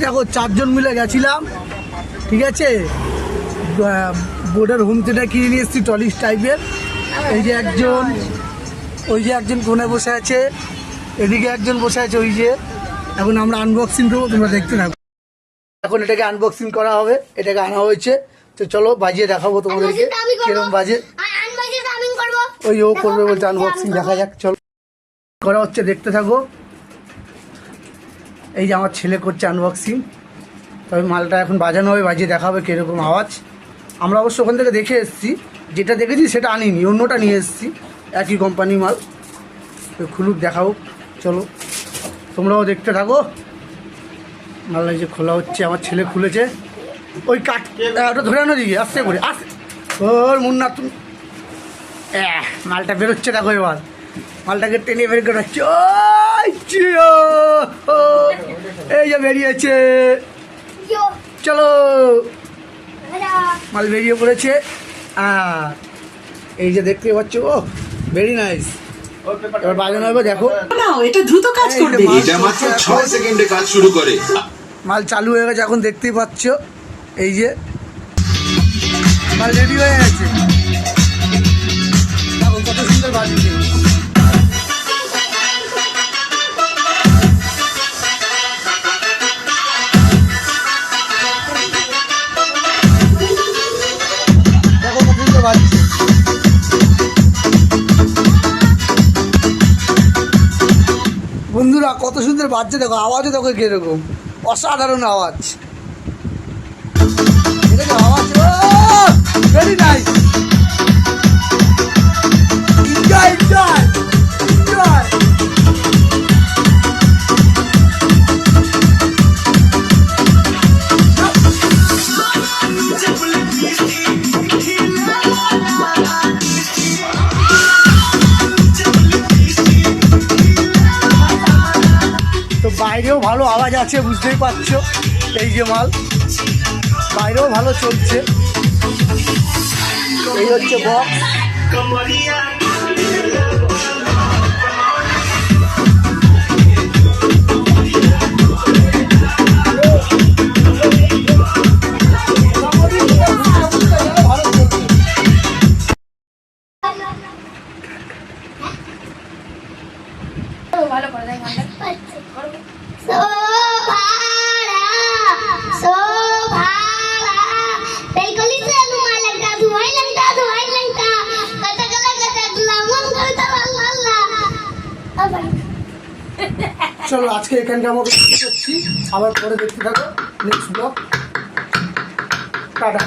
দেখো 4 জন মিলে গেছিলাম, ঠিক আছে। বোর্ডের হোম থিয়েটার কিনে নিয়ে এসেছি টলিস টাইপের। এই যে একজন, ওই যে একজন কোণে বসে আছে, এদিকে একজন বসে আছে ওই যে। এখন আমরা আনবক্সিং করবো, তোমরা দেখতে থাকো। এখন এটাকে আনবক্সিং করা হবে, এটাকে আনা হয়েছে। তো চলো বাজিয়ে দেখাবো তোমাদেরকে কিরকম বাজে। ওই ও করবে বলছে আনবক্সিং, দেখা যাক চলো করা হচ্ছে, দেখতে থাকো। এই যে আমার ছেলে করছে আনবক্সিং, তবে মালটা এখন বাজানো হবে, বাজিয়ে দেখা হবে কীরকম আওয়াজ। আমরা অবশ্য ওখান থেকে দেখে এসেছি, যেটা দেখেছি সেটা আনিনি, অন্যটা নিয়ে এসেছি, একই কোম্পানি মাল। তো খুলুক দেখাও, চলো তোমরাও দেখতে থাকো। মাল এই যে খোলা হচ্ছে, আমার ছেলে খুলেছে। ওই কাঠ ওটা ধরে আনো দিকে, আস্তে করে আস্তে। ওর মুন্না তুমি মালটা বেরোচ্ছে, দেখো এবার মালটাকে টেনে বের করে হচ্ছে। এই যে বেরিয়েছে, চলো মাল বেরিয়ে পড়েছে। এই যে দেখতে পাচ্ছ, ও ভেরি নাইস। এবার বাজানো হবে, দেখো এটা দ্রুত কাজ করবে, এটা মাত্র 6 সেকেন্ডে কাজ শুরু করে। মাল চালু হয়ে গেছে, এখন দেখতেই পাচ্ছ। এই যে মাল রেডি হয়ে গেছে, দেখো কত সুন্দর বাজছে। দেখো কত সুন্দর বাজছে। বন্ধুরা কত সুন্দর বাজছে, দেখো আওয়াজও দেখো কিরকম, অসাধারণ আওয়াজ। আওয়াজ very nice. Enjoy enjoy enjoy. তো বাইরেও ভালো আওয়াজ আছে, বুঝতেই পারছো। এই যে মাল বাইরেও ভালো চলছে। এই হচ্ছে বক্স। ভালো করে দেয় চলো আজকে এখানকার আমরা করছি, আবার পরে দেখতে থাকো নেক্সট ব্লগ। টাটা।